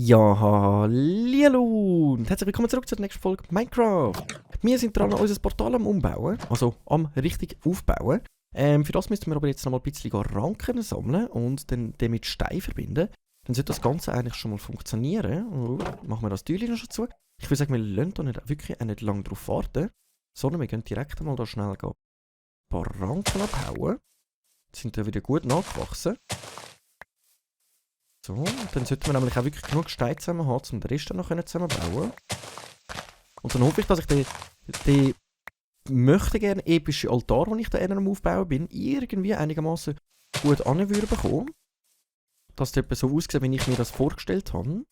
Ja, hallihallo und herzlich willkommen zurück zur nächsten Folge Minecraft. Wir sind dran, unser Portal am Umbauen, also am richtig aufbauen. Für das müssen wir aber jetzt noch mal ein bisschen Ranken sammeln und dann mit Stein verbinden. Dann sollte das Ganze eigentlich schon mal funktionieren. Machen wir das Türchen noch schon zu. Ich würde sagen, wir lassen da nicht, wirklich nicht lange drauf warten, sondern wir gehen direkt mal da schnell ein paar Ranken abhauen. Die sind dann wieder gut nachgewachsen. So, dann sollten wir nämlich auch wirklich genug Steine zusammen haben, um den Rest dann noch zusammenbauen. Und dann hoffe ich, dass ich den möchte gerne epischen Altar, den ich da am Aufbauen bin, irgendwie einigermaßen gut anwürden bekommen. Dass das etwa so aussieht, wie ich mir das vorgestellt habe.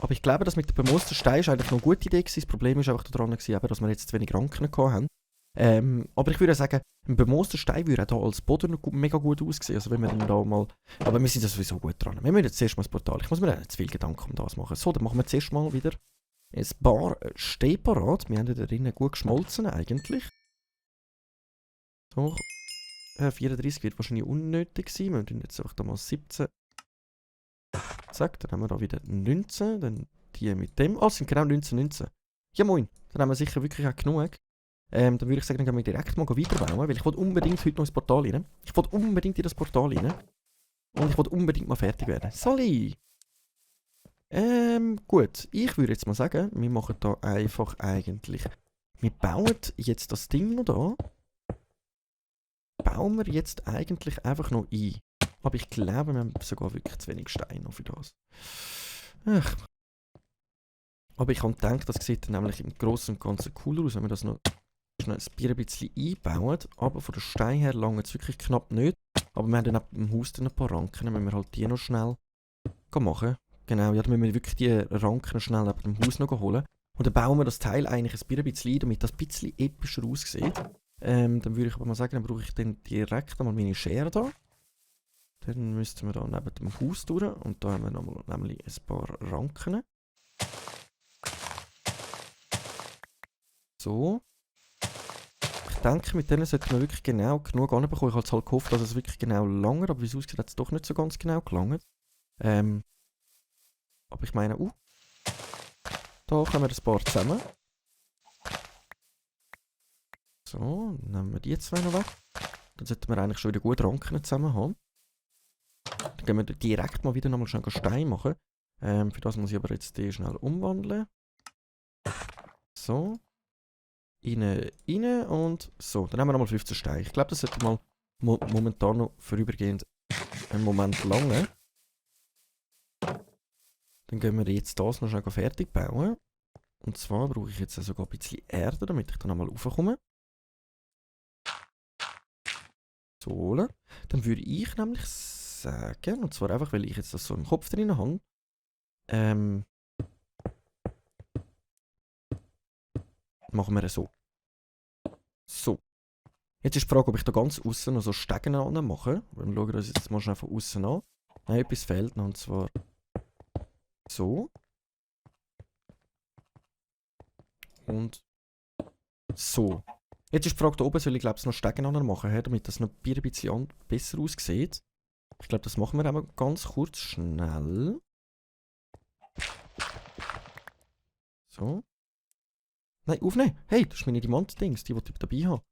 Aber ich glaube, dass mit dem bemoosten Stein ist eigentlich noch eine gute Idee gewesen. Das Problem ist einfach daran, dass wir jetzt zu wenig Ranken hatten. Aber ich würde sagen, ein bemooster Stein würde auch hier als Boden mega gut aussehen. Also wenn wir dann da mal... Aber wir sind ja sowieso gut dran. Wir müssen jetzt zuerst mal das Portal... Ich muss mir nicht zu viel Gedanken um das machen. So, dann machen wir zuerst mal wieder ein paar Steine parat. Wir haben da drinnen gut geschmolzen eigentlich. So. 34 wird wahrscheinlich unnötig sein. Wir müssen jetzt einfach da mal 17. Zack, dann haben wir da wieder 19. Dann die mit dem. Ah, es sind genau 19. Ja moin. Dann haben wir sicher wirklich auch genug. Dann würde ich sagen, dann gehen wir direkt mal weiterbauen, weil ich will unbedingt heute noch ins Portal rein. Ich will unbedingt in das Portal rein. Und ich will unbedingt mal fertig werden. Sali! Gut. Ich würde jetzt mal sagen, wir machen da einfach eigentlich... Wir bauen jetzt das Ding noch da. Bauen wir jetzt eigentlich einfach noch ein. Aber ich glaube, wir haben sogar wirklich zu wenig Steine für das. Ach. Aber ich habe gedacht, das sieht dann nämlich im Großen und Ganzen cooler aus, wenn wir das noch... schnell ein bisschen einbauen, aber von der Stein her lange es wirklich knapp nicht. Aber wir haben dann im Haus dann ein paar Ranken, wenn wir halt die noch schnell machen. Genau, ja, dann müssen wir wirklich die Ranken schnell neben dem Haus noch holen. Und dann bauen wir das Teil eigentlich ein bisschen ein, damit das ein bisschen epischer aussieht. Dann würde ich aber mal sagen, dann brauche ich dann direkt einmal meine Schere da. Dann müssten wir da neben dem Haus durch und da haben wir nochmal nämlich ein paar Ranken. So. Ich denke, mit denen sollten wir wirklich genau genug anbekommen. Ich habe halt gehofft, dass es wirklich genau langt, aber wie es aussieht, hat es doch nicht so ganz genau gelangt. Aber ich meine, da kommen wir ein paar zusammen. So, nehmen wir die zwei noch weg. Dann sollten wir eigentlich schon wieder gut Ranken zusammen haben. Dann gehen wir direkt mal wieder nochmal schnell Stein machen. Für das muss ich aber jetzt die schnell umwandeln. So. Rein und so. Dann haben wir nochmal 15 Steine. Ich glaube, das sollte mal momentan noch vorübergehend einen Moment lange. Dann gehen wir jetzt das noch schnell fertig bauen. Und zwar brauche ich jetzt sogar ein bisschen Erde, damit ich dann nochmal raufkomme. So. Dann würde ich nämlich sagen, und zwar einfach, weil ich jetzt das so im Kopf drin habe, machen wir es so. So. Jetzt ist die Frage, ob ich da ganz außen noch so Stegen mache. Wir schauen uns jetzt mal schnell von außen an. Nein, etwas fehlt noch, und zwar so. Und so. Jetzt ist die Frage, da oben soll ich glaube ich noch Stegen machen, damit das noch ein bisschen besser aussieht. Ich glaube, das machen wir einmal ganz kurz schnell. So. Nein, aufnehmen! Hey, das ist meine Diamant-Dings, die ich dabei habe.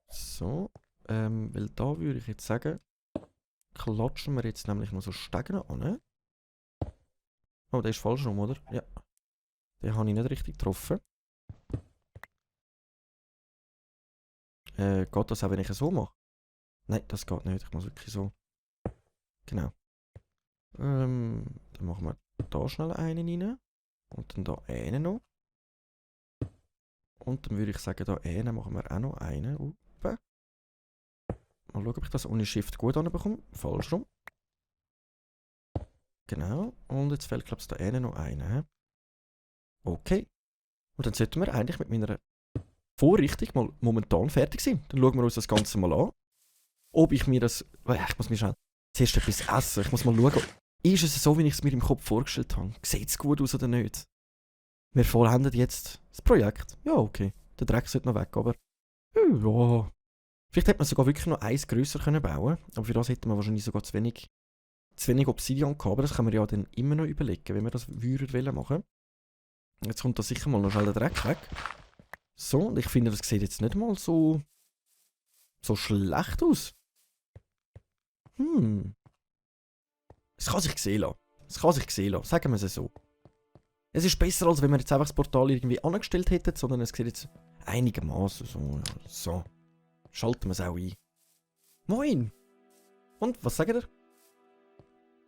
So, weil da würde ich jetzt sagen, klatschen wir jetzt nämlich noch so Stegen an. Oh, der ist falsch rum, oder? Ja. Den habe ich nicht richtig getroffen. Geht das auch, wenn ich es so mache? Nein, das geht nicht. Ich muss wirklich so. Genau. Dann machen wir da schnell einen rein. Und dann da einen noch. Und dann würde ich sagen, da einen machen wir auch noch einen. Mal schauen, ob ich das ohne Shift gut anbekomme. Falsch rum. Genau. Und jetzt fehlt, glaube ich, da einen noch einen. Okay. Und dann sollten wir eigentlich mit meiner Vorrichtung mal momentan fertig sein. Dann schauen wir uns das Ganze mal an. Ob ich mir das... Ich muss mir schnell zuerst etwas essen. Ich muss mal schauen, ist es so, wie ich es mir im Kopf vorgestellt habe? Sieht es gut aus oder nicht? Wir vollenden jetzt das Projekt. Ja, okay. Der Dreck sollte noch weg, aber... Ja. Vielleicht hätte man sogar wirklich noch eins grösser bauen können. Aber für das hätte man wahrscheinlich sogar zu wenig Obsidian gehabt. Aber das kann man ja dann immer noch überlegen, wenn wir das würden machen. Jetzt kommt da sicher mal noch schnell der Dreck weg. So, und ich finde, das sieht jetzt nicht mal so schlecht aus. Es kann sich sehen lassen. Sagen wir es so. Es ist besser, als wenn wir jetzt einfach das Portal irgendwie angestellt hätten, sondern es sieht jetzt einigermaßen so. Ja, so. Schalten wir es auch ein. Moin! Und, was sagt ihr?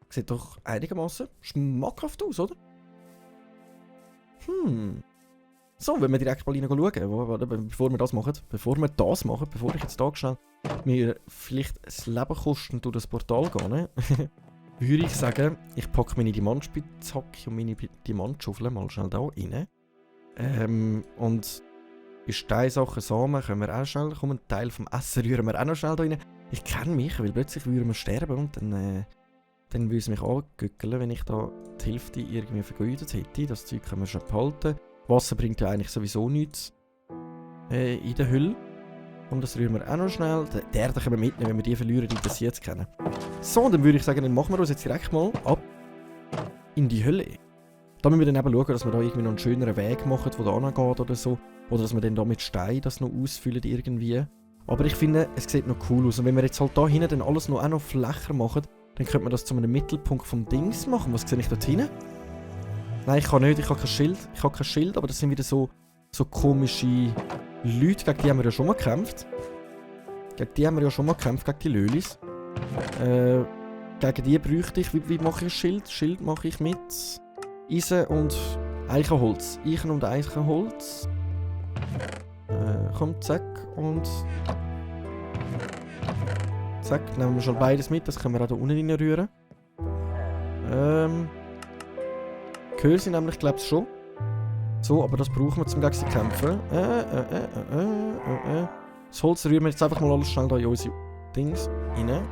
Sieht doch einigermaßen schmackhaft aus, oder? So, wenn wir direkt mal reinschauen, bevor wir das machen, bevor ich jetzt da schnell mir vielleicht das Leben kosten durch das Portal gehe, ne? Würde ich sagen, ich packe meine Diamantspitzhacke und meine Diamantschaufel mal schnell da rein. Und bei Steinsachen, Samen können wir auch schnell, einen Teil vom Essen rühren wir auch noch schnell da rein. Ich kenne mich, weil plötzlich würden wir sterben und dann würde es mich angückeln, wenn ich da die Hälfte irgendwie vergeudet hätte. Das Zeug können wir schon behalten. Wasser bringt ja eigentlich sowieso nichts in der Hülle. Und das rühren wir auch noch schnell. Die Erde können wir mitnehmen, wenn wir die verlieren, die das jetzt kennen. So, dann würde ich sagen, dann machen wir uns jetzt direkt mal ab in die Hölle. Da müssen wir dann eben schauen, dass wir da irgendwie noch einen schöneren Weg machen, der da angeht oder so. Oder dass wir dann da mit Stein das noch ausfüllen irgendwie. Aber ich finde, es sieht noch cool aus. Und wenn wir jetzt halt da hinten dann alles noch, auch noch flächer machen, dann könnte man das zu einem Mittelpunkt vom Dings machen. Was sehe ich dort hinten? Nein, ich kann nicht. Ich habe kein Schild. Aber das sind wieder so komische Leute. Gegen die haben wir ja schon mal gekämpft. Gegen die Lölis. Gegen die bräuchte ich... Wie mache ich ein Schild? Schild mache ich mit Eisen und Eichenholz. Eichenholz. Komm, zack. Und... zack, nehmen wir schon beides mit. Das können wir auch da unten reinrühren. Gehör sie nämlich, glaube ich, schon. So, aber das brauchen wir zum gegen sie kämpfen. Das Holz rühren wir jetzt einfach mal alles schnell da in unsere Dings rein.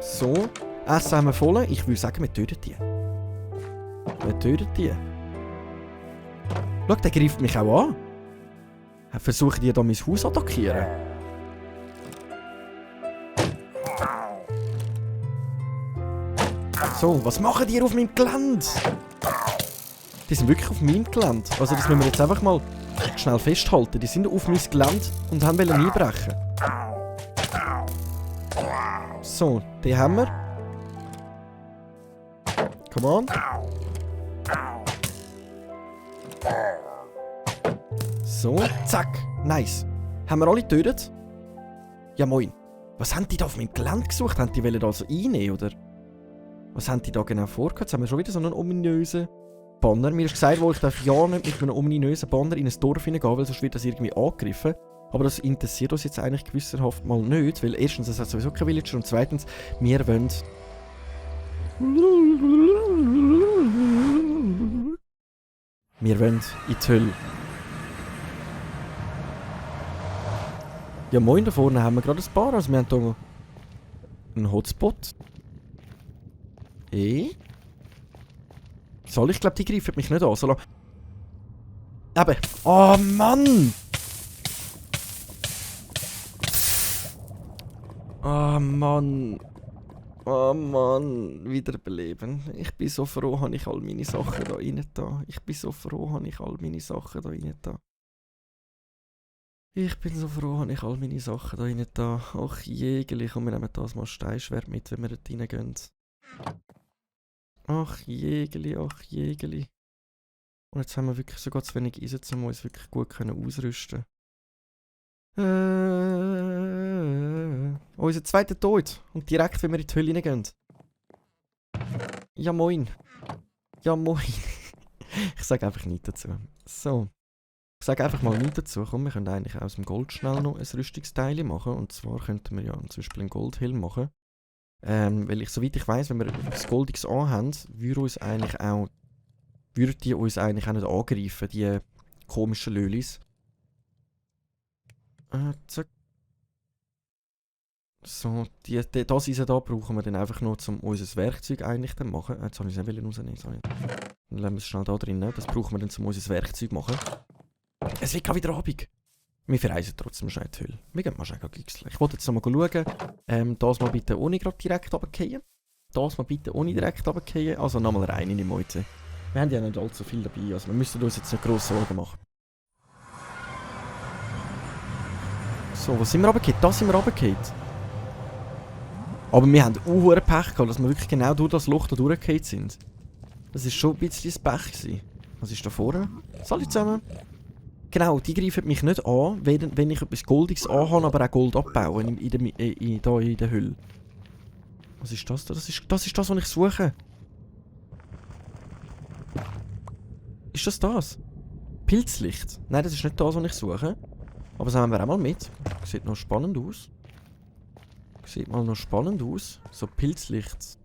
So. Essen haben wir voll. Ich würde sagen, wir töten die. Schau, der greift mich auch an. Versuchen die da mein Haus zu attackieren. So, was machen die auf meinem Gelände? Die sind wirklich auf meinem Gelände. Also das müssen wir jetzt einfach mal schnell festhalten. Die sind auf mein Gelände und haben einbrechen. So, die haben wir. Come on. So, zack. Nice. Haben wir alle getötet? Ja, moin. Was haben die da auf meinem Gelände gesucht? Haben die wollen da also reinnehmen, oder? Was haben die da genau vorgehabt? Jetzt haben wir schon wieder so einen ominösen Banner. Mir ist gesagt, ich darf ja nicht mit einem ominösen Banner in ein Dorf hineingehen, weil sonst wird das irgendwie angegriffen. Aber das interessiert uns jetzt eigentlich gewisserhaft mal nicht, weil erstens, es hat sowieso kein Villager und zweitens, wir wollen... Wir wollen in die Hölle. Ja moin, da vorne haben wir gerade ein paar, also wir haben hier einen Hotspot. Ich glaube, die greifen mich nicht an. So eben. Oh Mann! Oh Mann. Oh Mann. Wiederbeleben. Ich bin so froh, habe ich all meine Sachen da rein da. Ich bin so froh, habe ich all meine Sachen da rein da. Ach Jägeli, komm, wir nehmen das mal Steinschwert mit, wenn wir dort reingehen. Ach Jägeli. Und jetzt haben wir wirklich sogar zu wenig Eisen, um uns wirklich gut ausrüsten. Unser zweiter Tod. Und direkt, wenn wir in die Hölle reingehen. Ja moin. Ich sage einfach nichts dazu. So. Ich sage einfach mal nichts dazu. Komm, wir können eigentlich aus dem Gold schnell noch ein Rüstungsteil machen. Und zwar könnten wir ja zum Beispiel einen Goldhelm machen. Weil soweit ich weiss, wenn wir das Goldiges anhaben, würden die uns eigentlich auch nicht angreifen, die komischen Lölis. Zack. So, das Eisen da brauchen wir dann einfach nur, um unser Werkzeug eigentlich zu machen. Jetzt habe ich es nicht rausnehmen. Sorry. Dann lassen wir es schnell da drinnen. Das brauchen wir dann, um unser Werkzeug zu machen. Es wird gerade wieder Abend. Wir verreisen trotzdem schnell die Hölle. Wir gehen mal schnell gixeln. Ich wollte jetzt noch mal schauen. Das mal bitte ohne gerade direkt runterfallen. Das mal bitte ohne direkt runterfallen. Also nochmal rein in die Meute. Wir haben ja nicht allzu viel dabei. Also wir müssen uns jetzt nicht grosse Sorgen machen. So, wo sind wir runtergefallen? Da sind wir runtergefallen. Aber wir haben auch Pech gehabt, dass wir wirklich genau durch das Loch da durchgefallen sind. Das war schon ein bisschen das Pech gewesen. Was ist da vorne? Salut zusammen. Genau, die greifen mich nicht an, wenn ich etwas Goldiges anhabe, aber auch Gold abbauen in der Hülle. Was ist das da? Das ist das, was ich suche. Ist das? Pilzlicht? Nein, das ist nicht das, was ich suche. Aber das haben wir auch mal mit. Sieht noch spannend aus. Sieht mal noch spannend aus. So Pilzlicht.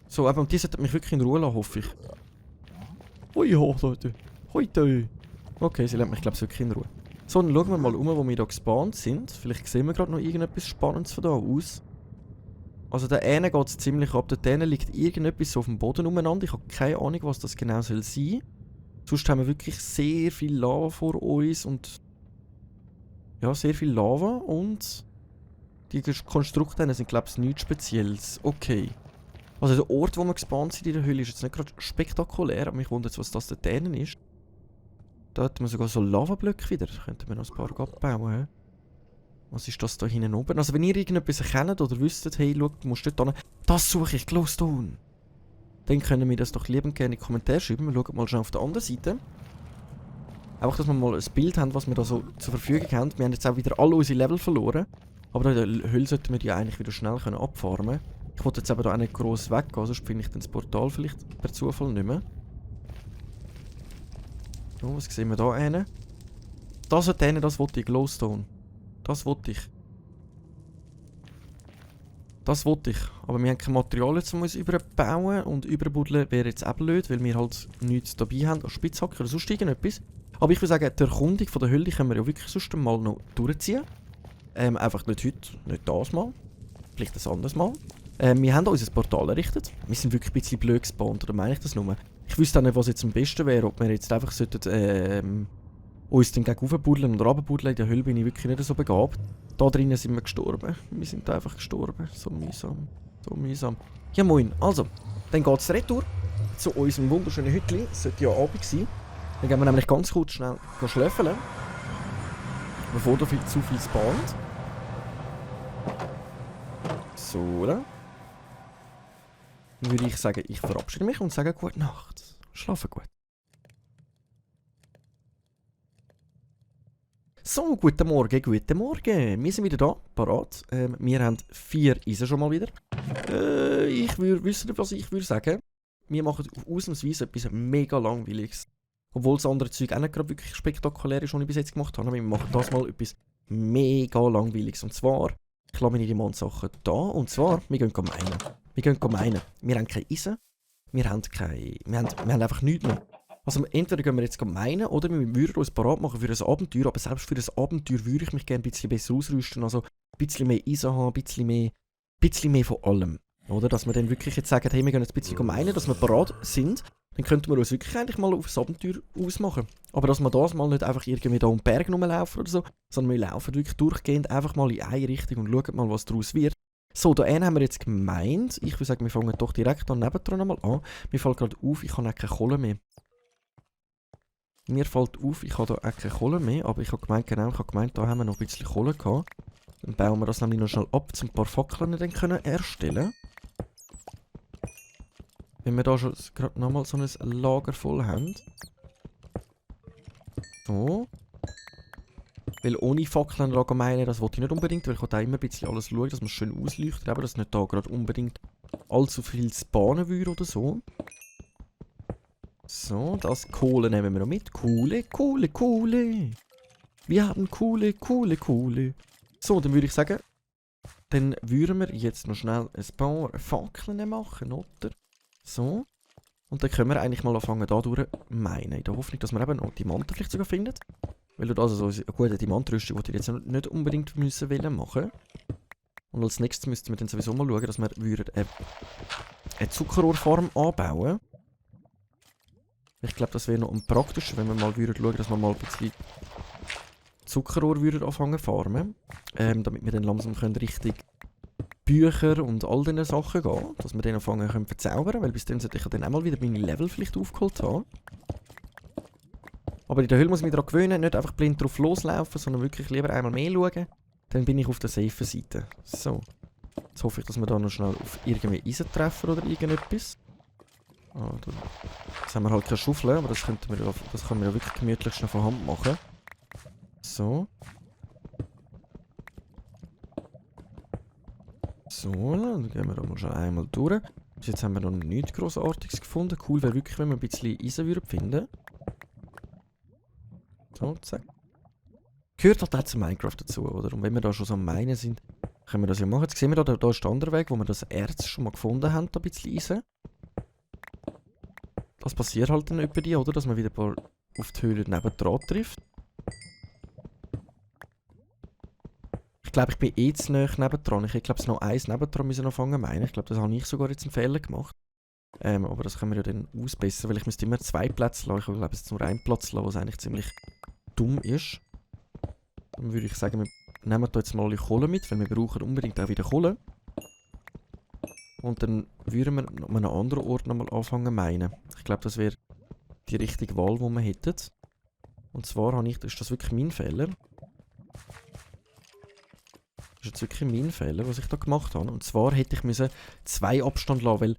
So, aber die sollten mich wirklich in Ruhe lassen, hoffe ich. Hui, Leute. Heute. Okay, sie lässt mich, glaube ich, wirklich in Ruhe. So, dann schauen wir mal wo wir hier gespawnt sind. Vielleicht sehen wir gerade noch irgendetwas Spannendes von da aus. Also, da hinten geht es ziemlich ab. Da hinten liegt irgendetwas auf dem Boden umeinander. Ich habe keine Ahnung, was das genau soll sein. Sonst haben wir wirklich sehr viel Lava vor uns und... Ja, sehr viel Lava und... Die Konstrukte sind, glaube ich, nichts Spezielles. Okay. Also der Ort, wo wir gespawnt sind in der Höhle, ist jetzt nicht gerade spektakulär, aber mich wundert jetzt, was das da drinnen ist. Da hat man sogar so Lavablöcke wieder. Könnten wir noch ein paar abbauen, hä? Was ist das da hinten oben? Also wenn ihr irgendetwas erkennt oder wüsstet, hey, schau, du musst dort hin. Das suche ich, Glowstone. Dann können wir das doch liebend gerne in die Kommentare schreiben. Wir schauen mal schon auf der anderen Seite. Einfach, dass wir mal ein Bild haben, was wir da so zur Verfügung haben. Wir haben jetzt auch wieder alle unsere Level verloren. Aber in der Höhle sollten wir die eigentlich wieder schnell abfarmen können. Ich wollte jetzt aber da auch nicht gross weggehen, sonst finde ich dann das Portal vielleicht per Zufall nicht mehr. So, was sehen wir da hinten? Das hat hinten, das wollte ich, Glowstone. Das wollte ich. Das wollte ich. Aber wir haben kein Material jetzt, um uns überbauen. Und überbuddeln wäre jetzt auch blöd, weil wir halt nichts dabei haben als Spitzhacke oder sonst irgendetwas. Aber ich würde sagen, die Erkundung von der Höhle können wir ja wirklich sonst mal noch durchziehen. Einfach nicht heute, nicht das Mal. Vielleicht ein anderes Mal. Wir haben unser Portal errichtet. Wir sind wirklich ein bisschen blöd gespawnt, oder meine ich das nur? Ich wüsste auch nicht, was jetzt am besten wäre, ob wir jetzt einfach sollten, uns dann gegen buddeln oder runterbuddeln. In der Höhle bin ich wirklich nicht so begabt. Da drinnen sind wir gestorben. Wir sind einfach gestorben. So mühsam. So mühsam. Ja moin. Also, dann geht es retour zu unserem wunderschönen Hütchen. Es sollte ja Abend sein. Dann gehen wir nämlich ganz kurz schnell schlöffeln. Bevor da zu viel spawnt. So, oder? Dann würde ich sagen, ich verabschiede mich und sage gute Nacht. Schlafen gut. So, guten Morgen, guten Morgen. Wir sind wieder da, parat. Wir haben 4 Eisen schon mal wieder. Ich würde wissen, was ich würde sagen. Wir machen ausnahmsweise etwas mega Langweiliges. Obwohl das andere Zeug auch nicht gerade wirklich spektakulär ist, was ich bis jetzt gemacht habe. Aber wir machen das mal etwas mega Langweiliges. Und zwar, ich lasse meine Mannsachen da. Und zwar, wir gehen meinen. Wir haben kein Eisen. Wir haben einfach nichts mehr. Also entweder gehen wir jetzt meinen, oder wir würden uns parat machen für ein Abenteuer. Aber selbst für ein Abenteuer würde ich mich gerne ein bisschen besser ausrüsten. Also ein bisschen mehr Eisen haben, ein bisschen mehr von allem. Oder? Dass wir dann wirklich jetzt sagen, hey, wir gehen jetzt ein bisschen meinen, dass wir parat sind. Dann könnten wir uns wirklich eigentlich mal auf ein Abenteuer ausmachen. Aber dass wir das mal nicht einfach irgendwie da um den Berg rumlaufen oder so, sondern wir laufen wirklich durchgehend einfach mal in eine Richtung und schauen mal, was daraus wird. So, da haben wir jetzt gemeint. Ich würde sagen, wir fangen doch direkt an nebendran mal an. Mir fällt gerade auf, ich habe auch keine Kohle mehr. Mir fällt auf, ich habe da auch keine Kohle mehr, aber ich habe gemeint, da haben wir noch ein bisschen Kohle gehabt. Dann bauen wir das nämlich noch schnell ab, um ein paar Fackeln dann können erstellen. Wenn wir da schon gerade nochmal so ein Lager voll haben. So. Weil ohne Fackeln allgemein, das wollte ich nicht unbedingt, weil ich da immer ein bisschen alles schauen, dass man schön ausleuchtet, aber dass nicht da gerade unbedingt allzu viel spawnen würde oder so. So, das Kohle nehmen wir noch mit. Kohle. Wir haben Kohle. So, dann würde ich sagen, dann würden wir jetzt noch schnell ein paar Fackeln machen, oder? So. Und dann können wir eigentlich mal anfangen, da durch meinen. In der Hoffnung, dass wir eben noch Diamanten vielleicht sogar finden. Weil du das also eine gute Diamantrüstung, die ihr jetzt nicht unbedingt müssen machen. Und als nächstes müssten wir dann sowieso mal schauen, dass wir eine Zuckerrohrfarm anbauen. Ich glaube, das wäre noch am praktischen, wenn wir mal schauen, dass wir mal ein bisschen Zuckerrohr anfangen farmen. Damit wir dann langsam richtig Bücher und all diese Sachen gehen. Dass wir dann anfangen können verzaubern, weil bis dann sollte ich dann auch mal wieder meine Level vielleicht aufgeholt haben. Aber in der Höhle muss ich mich daran gewöhnen, nicht einfach blind drauf loslaufen, sondern wirklich lieber einmal mehr schauen. Dann bin ich auf der safe Seite. So. Jetzt hoffe ich, dass wir da noch schnell auf irgendwie Eisen treffen oder irgendetwas. Ah, jetzt haben wir halt keine Schaufel, aber das können wir ja wirklich gemütlich schnell von Hand machen. So. So, dann gehen wir da mal schon einmal durch. Bis jetzt haben wir noch nichts Grossartiges gefunden. Cool wäre wirklich, wenn wir ein bisschen Eisen finden würden. So, zack. Gehört halt auch zu Minecraft dazu, oder? Und wenn wir da schon so am Minen sind, können wir das ja machen. Jetzt sehen wir da ist der andere Weg, wo wir das Erz schon mal gefunden haben, da ein bisschen Eisen. Das passiert halt dann über die, oder? Dass man wieder auf die Höhle nebendran trifft. Ich glaube, ich bin eh zu nahe nebendran. Ich glaube, es noch eins nebendran müssen anfangen meinen. Ich glaube, das habe ich sogar jetzt einen Fehler gemacht. Aber das können wir ja dann ausbessern, weil ich müsste immer 2 Plätze lassen. Ich glaube, es ist nur 1 Platz lassen, was eigentlich ziemlich dumm ist. Dann würde ich sagen, wir nehmen da jetzt mal alle Kohle mit, weil wir brauchen unbedingt auch wieder Kohle. Und dann würden wir an einem anderen Ort nochmal anfangen meinen. Ich glaube, das wäre die richtige Wahl, die wir hätten. Und zwar ist das wirklich mein Fehler. Das ist jetzt wirklich mein Fehler, was ich da gemacht habe. Und zwar hätte ich 2 Abstand lassen, weil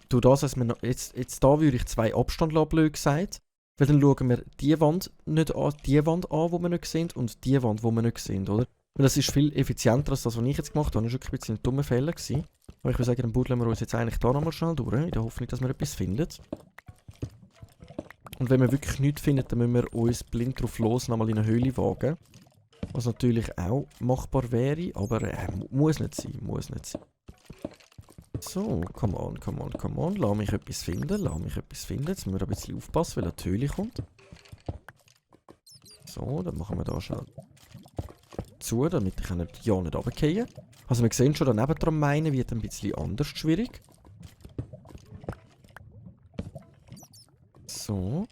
durch das, dass wir jetzt da würde ich 2 Abstand lassen, blöd gesagt. Weil dann schauen wir die Wand nicht an, die Wand an, die wir nicht sehen, und die Wand, die wir nicht sehen, oder? Weil das ist viel effizienter als das, was ich jetzt gemacht habe. Das war wirklich ein bisschen ein dummer Fehler gewesen. Aber ich würde sagen, dann buddeln wir uns jetzt eigentlich da nochmal schnell durch, in der Hoffnung, dass wir etwas finden. Und wenn wir wirklich nichts finden, dann müssen wir uns blind drauf los nochmal in eine Höhle wagen. Was natürlich auch machbar wäre, aber muss nicht sein, muss nicht sein. So, come on. Lass mich etwas finden, Jetzt müssen wir ein bisschen aufpassen, weil er die Höhle kommt. So, dann machen wir da schnell zu, damit ich ja nicht runterfallen. Also wir sehen schon, daneben dran meinen wird ein bisschen anders schwierig. So.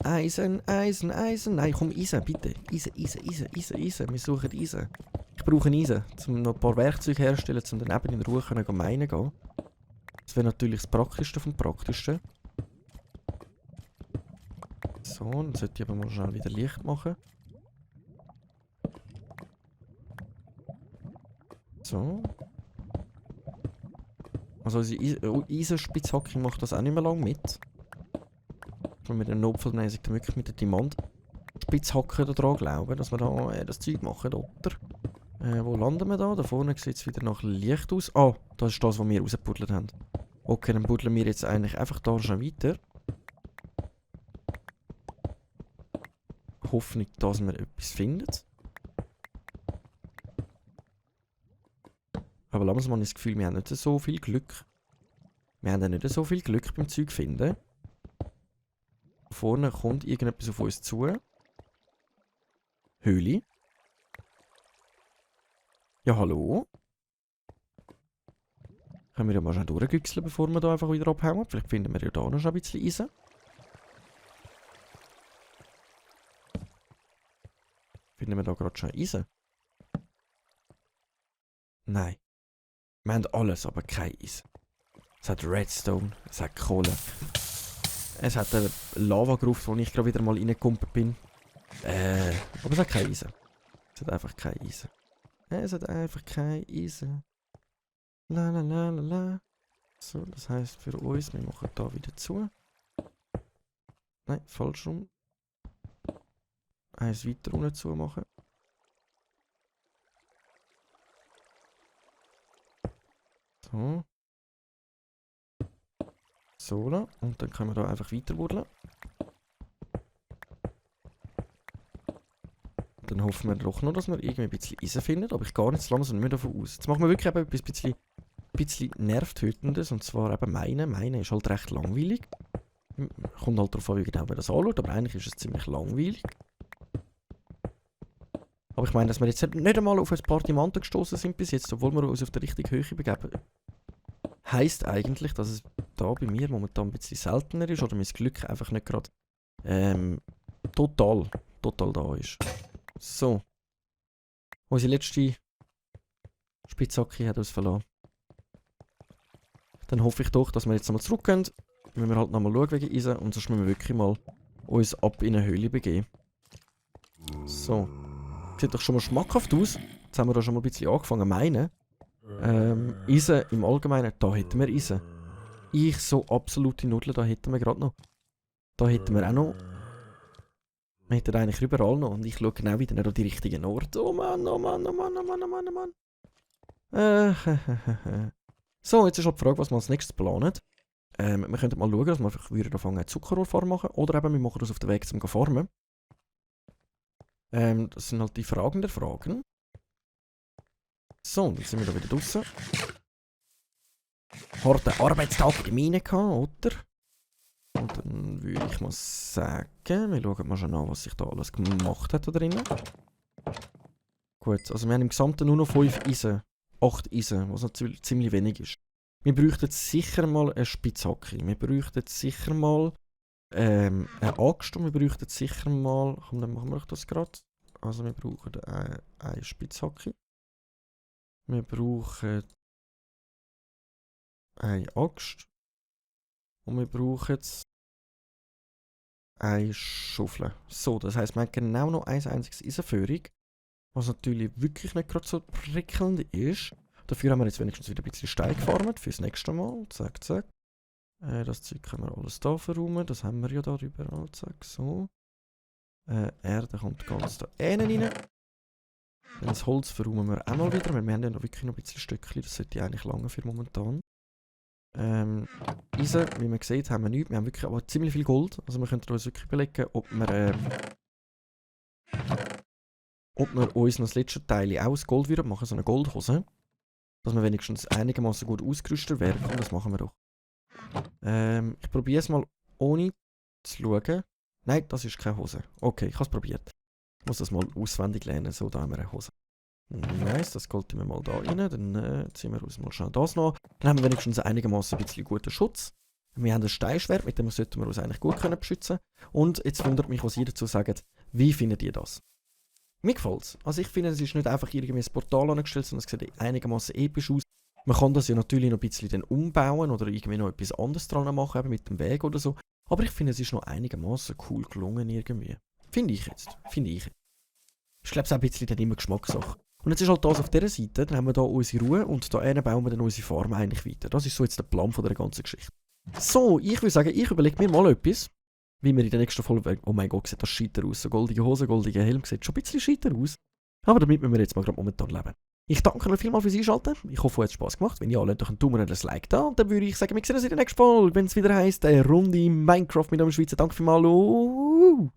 Eisen. Nein, komm, Eisen, bitte. Eisen. Wir suchen Eisen. Ich brauche Eisen, um noch ein paar Werkzeuge herzustellen, um dann eben in Ruhe meinen zu gehen. Das wäre natürlich das Praktischste vom Praktischsten. So, dann sollte ich aber mal schnell wieder Licht machen. So. Also unsere Eisenspitzhacke macht das auch nicht mehr lange mit. Wenn wir den notfallmäßig wirklich mit der Diamantspitzhacke da dran glauben, dass wir da das Zeug machen, oder? Wo landen wir da? Da vorne sieht es wieder nach Licht aus. Ah, das ist das, was wir rausgebuddelt haben. Okay, dann buddeln wir jetzt eigentlich einfach da schon weiter. Hoffnung, dass wir etwas finden. Aber langsam habe ich das Gefühl, wir haben nicht so viel Glück. Wir haben nicht so viel Glück beim Zeug finden. Vorne kommt irgendetwas auf uns zu. Höhle. Ja, hallo? Können wir ja mal schnell durchgüchseln, bevor wir da einfach wieder abhauen. Vielleicht finden wir ja da noch ein bisschen Eisen. Finden wir da gerade schon Eisen? Nein. Wir haben alles, aber kein Eisen. Es hat Redstone, es hat Kohle. Es hat eine Lava-Gruft, wo ich gerade wieder mal reingekumpelt bin. Aber es hat kein Eisen. Es hat einfach kein Eisen. La. So, das heisst für uns, wir machen da wieder zu. Nein, falsch rum. Eins weiter unten zu machen. So. So, und dann können wir da einfach weiter buddeln. Dann hoffen wir doch noch, dass wir irgendwie ein bisschen Eisen finden, aber ich gar nicht so langsam nicht mehr davon aus. Jetzt machen wir wirklich eben etwas bisschen nervtötendes, und zwar eben Meine ist halt recht langweilig. Kommt halt darauf an, wie genau man das anschaut, aber eigentlich ist es ziemlich langweilig. Aber ich meine, dass wir jetzt nicht einmal auf ein paar Diamanten gestoßen sind bis jetzt, obwohl wir uns auf der richtigen Höhe begeben. Heisst eigentlich, dass es da bei mir momentan ein bisschen seltener ist oder mein Glück einfach nicht gerade total da ist. So. Unsere letzte Spitzhacke hat uns verlassen. Dann hoffe ich doch, dass wir jetzt nochmal zurückgehen. Müssen wir halt nochmal schauen wegen Eisen und sonst müssen wir wirklich mal uns ab in eine Höhle begeben. So. Sieht doch schon mal schmackhaft aus. Jetzt haben wir da schon mal ein bisschen angefangen zu meinen. Eisen im Allgemeinen, da hätten wir Eisen. Ich so absolute Nudeln, da hätten wir gerade noch. Da hätten wir auch noch. Wir hätten eigentlich überall noch. Und ich schaue genau wieder nicht an die richtigen Orte. Oh Mann, oh Mann, oh Mann, oh Mann, oh Mann, oh Mann. So, jetzt ist halt die Frage, was wir als nächstes planen. Wir könnten mal schauen, dass wir einfach wieder anfangen, Zuckerrohrfarm machen. Oder eben, wir machen das auf dem Weg zum Farmen. Das sind halt die Fragen der Fragen. So, dann sind wir da wieder draußen. Harten Arbeitstag in der Mine gehabt, oder? Und dann würde ich mal sagen, wir schauen mal schon an, was sich da alles gemacht hat da drinnen. Gut, also wir haben im Gesamten nur noch 5 Eisen. 8 Eisen, was noch ziemlich wenig ist. Wir bräuchten sicher mal eine Spitzhacke. Wir bräuchten sicher mal eine Axt und wir bräuchten sicher mal... Komm, dann machen wir das gerade. Also wir brauchen eine Spitzhacke. Wir brauchen eine Axt. Und wir brauchen eine Schaufel. So, das heisst, wir haben genau noch ein einziges Eisenführung. Was natürlich wirklich nicht gerade so prickelnd ist. Dafür haben wir jetzt wenigstens wieder ein bisschen Stein gefarmt fürs nächste Mal. Zack, zack. Das Zeug können wir alles da verräumen. Das haben wir ja da überall. Zack, so. Erde kommt ganz da rein. Das Holz verräumen wir auch mal wieder, weil wir haben ja noch wirklich noch ein bisschen Stückchen. Das sollte eigentlich lange für momentan. Eisen, wie man sieht, haben wir nichts. Wir haben wirklich aber ziemlich viel Gold. Also wir könnten uns wirklich überlegen, ob wir uns noch das letzte Teil aus Gold wieder machen, so eine Goldhose. Dass wir wenigstens einigermaßen gut ausgerüstet werden. Und das machen wir doch. Ich probiere es mal ohne zu schauen. Nein, das ist keine Hose. Okay, ich habe es probiert. Ich muss das mal auswendig lernen. So, da haben wir eine Hose. Nice, das golden wir mal da rein. Dann ziehen wir uns mal schnell das noch. Dann haben wir wenigstens einigermaßen ein bisschen guten Schutz. Wir haben ein Steinschwert, mit dem sollten wir uns eigentlich gut beschützen können. Und jetzt wundert mich, was ihr dazu sagt. Wie findet ihr das? Mir gefällt's. Also ich finde, es ist nicht einfach irgendwie ein Portal angestellt, sondern es sieht einigermaßen episch aus. Man kann das ja natürlich noch ein bisschen dann umbauen oder irgendwie noch etwas anderes dran machen, eben mit dem Weg oder so. Aber ich finde, es ist noch einigermaßen cool gelungen irgendwie. Finde ich jetzt. Ich glaube, es ist auch ein bisschen dann immer Geschmackssache. Und jetzt ist halt das auf dieser Seite, dann haben wir da unsere Ruhe und da bauen wir dann unsere Farm eigentlich weiter. Das ist so jetzt der Plan von der ganzen Geschichte. So, ich würde sagen, ich überlege mir mal etwas, wie wir in der nächsten Folge... Oh mein Gott, sieht das scheiter aus. So goldige Hose, goldiger Helm, sieht schon ein bisschen scheiter aus. Aber damit müssen wir jetzt mal gerade momentan leben. Ich danke euch vielmals fürs Einschalten. Ich hoffe, es hat Spass gemacht. Wenn ja, lasst doch einen Daumen und ein Like da. Und dann würde ich sagen, wir sehen uns in der nächsten Folge, wenn es wieder heisst, eine Runde Minecraft mit einem Schweizer. Danke vielmals.